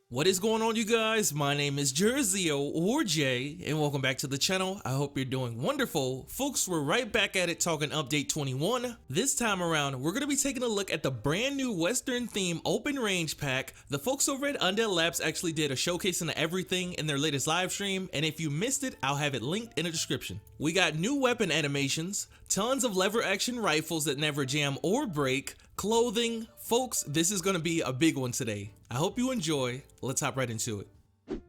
What is going on, you guys? My name is Jerzio or Jay, and welcome back to the channel. I hope you're doing wonderful. Folks, we're right back at it talking update 21. This time around, we're going to be taking a look at the brand new Western theme open range pack. The folks over at Undead Labs actually did a showcasing of everything in their latest live stream, and if you missed it, I'll have it linked in the description. We got new weapon animations, tons of lever action rifles that never jam or break, clothing. Folks, this is going to be a big one today. I hope you enjoy. Let's hop right into it.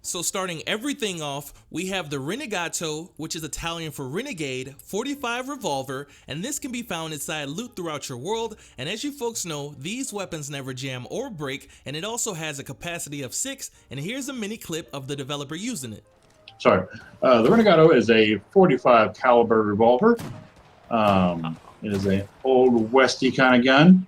So starting everything off, we have the Renegato, which is Italian for Renegade, 45 revolver, and this can be found inside loot throughout your world. And as you folks know, these weapons never jam or break, and it also has a capacity of 6, and here's a mini clip of the developer using it. Sorry, the Renegato is a 45 caliber revolver. It is a old westy kind of gun.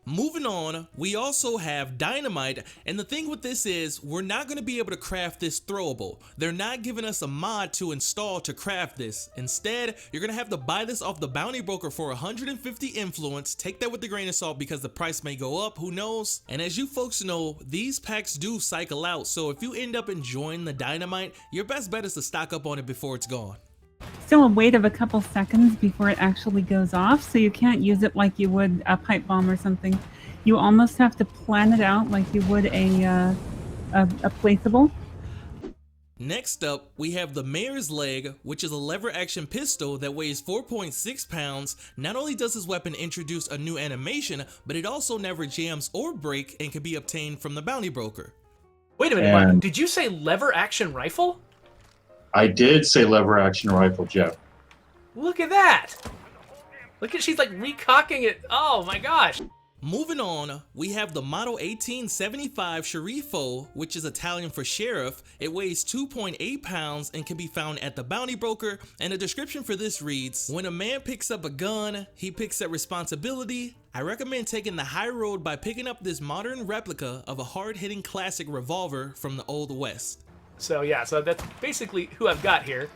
Moving on, we also have Dynamite, and the thing with this is we're not going to be able to craft this throwable. They're not giving us a mod to install to craft this. Instead, you're going to have to buy this off the bounty broker for 150 influence. Take that with a grain of salt because the price may go up, who knows? And as you folks know, these packs do cycle out, so if you end up enjoying the Dynamite, your best bet is to stock up on it before it's gone. Still a wait of a couple seconds before it actually goes off, so you can't use it like you would a pipe bomb or something. You almost have to plan it out like you would a placeable. Next up, we have the Mayor's Leg, which is a lever action pistol that weighs 4.6 pounds. Not only does this weapon introduce a new animation, but it also never jams or break and can be obtained from the bounty broker. Wait a minute, Mark, did you say lever action rifle? I did say lever action rifle, Jeff. Look at that! Look at, she's like recocking it. Oh my gosh! Moving on, we have the Model 1875 Cherifo, which is Italian for sheriff. It weighs 2.8 pounds and can be found at the bounty broker. And the description for this reads, when a man picks up a gun, he picks up responsibility. I recommend taking the high road by picking up this modern replica of a hard-hitting classic revolver from the Old West. So yeah, so that's basically who I've got here.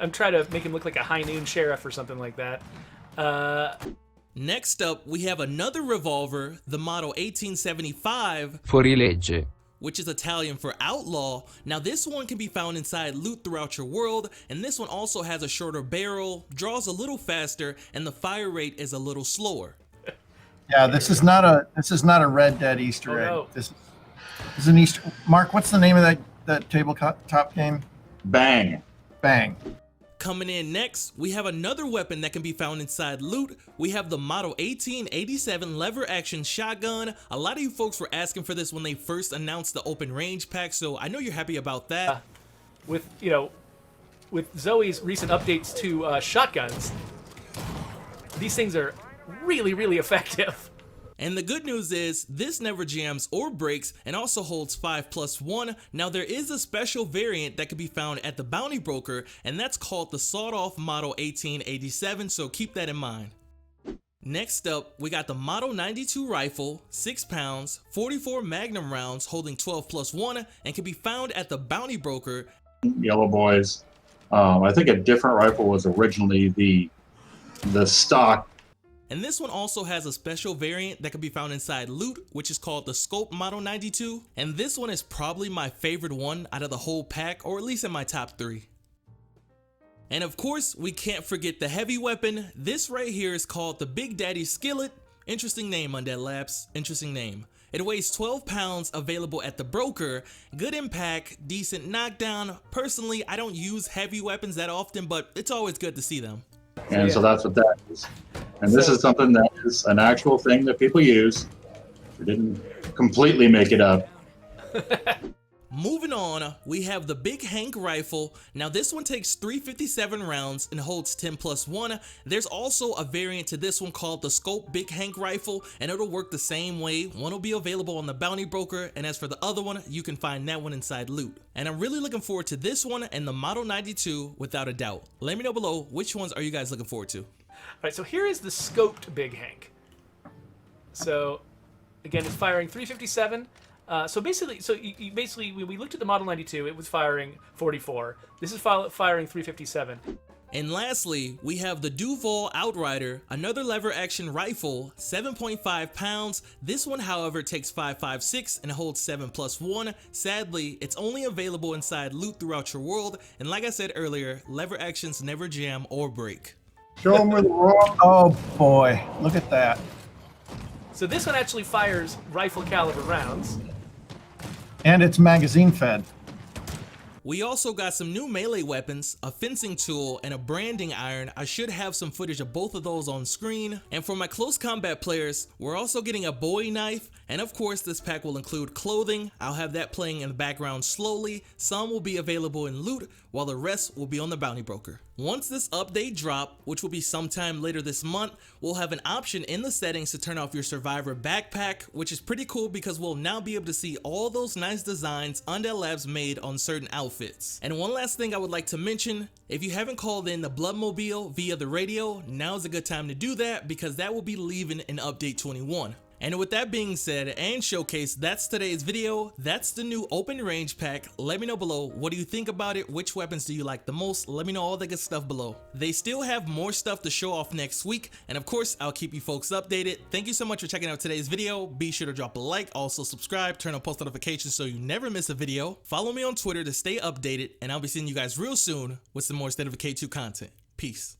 I'm trying to make him look like a high noon sheriff or something like that. Next up, we have another revolver, the Model 1875 Fuorilegge, which is Italian for outlaw. Now this one can be found inside loot throughout your world, and this one also has a shorter barrel, draws a little faster, and the fire rate is a little slower. Yeah, this is not a Red Dead Easter egg. No. This is an Easter. Mark, what's the name of that tabletop game? Bang. Bang. Coming in next, we have another weapon that can be found inside loot. We have the Model 1887 lever action shotgun. A lot of you folks were asking for this when they first announced the open range pack, so I know you're happy about that. With Zoe's recent updates to shotguns, these things are really, really effective. And the good news is, this never jams or breaks and also holds 5+1. Now there is a special variant that can be found at the bounty broker, and that's called the sawed-off Model 1887, so keep that in mind. Next up, we got the Model 92 rifle, 6 pounds, 44 magnum rounds holding 12+1, and can be found at the bounty broker. Yellow boys. I think a different rifle was originally the stock. And this one also has a special variant that can be found inside loot, which is called the Scope Model 92. And this one is probably my favorite one out of the whole pack, or at least in my top 3. And of course, we can't forget the heavy weapon. This right here is called the Big Daddy Skillet. Interesting name, Undead Labs. Interesting name. It weighs 12 pounds, available at the broker. Good impact, decent knockdown. Personally, I don't use heavy weapons that often, but it's always good to see them. And so that's what that is. And this is something that is an actual thing that people use. We didn't completely make it up. Moving on, we have the Big Hank rifle. Now this one takes 357 rounds and holds 10+1. There's also a variant to this one called the Scope Big Hank rifle, and it'll work the same way. One will be available on the bounty broker, and as for the other one, you can find that one inside loot. And I'm really looking forward to this one and the Model 92 without a doubt. Let me know below, which ones are you guys looking forward to? All right, so here is the scoped Big Hank. So again, it's firing 357. So basically, when we looked at the Model 92, it was firing 44. This is firing 357. And lastly, we have the Duval Outrider, another lever action rifle, 7.5 pounds. This one, however, takes 5.56 and holds 7+1. Sadly, it's only available inside loot throughout your world, and like I said earlier, lever actions never jam or break. Show them where the raw. Oh boy, look at that. So this one actually fires rifle caliber rounds. And it's magazine fed. We also got some new melee weapons, a fencing tool, and a branding iron. I should have some footage of both of those on screen. And for my close combat players, we're also getting a Bowie knife, and of course this pack will include clothing. I'll have that playing in the background slowly. Some will be available in loot, while the rest will be on the bounty broker. Once this update drop, which will be sometime later this month, we'll have an option in the settings to turn off your survivor backpack, which is pretty cool because we'll now be able to see all those nice designs Undead Labs made on certain outfits. And one last thing I would like to mention, if you haven't called in the Bloodmobile via the radio, now's a good time to do that because that will be leaving in update 21. And with that being said and showcased, that's today's video. That's the new open range pack. Let me know below, what do you think about it? Which weapons do you like the most? Let me know all the good stuff below. They still have more stuff to show off next week, and of course I'll keep you folks updated. Thank you so much for checking out today's video. Be sure to drop a like, also subscribe, turn on post notifications so you never miss a video. Follow me on Twitter to stay updated, and I'll be seeing you guys real soon with some more State of Decay 2 content. Peace.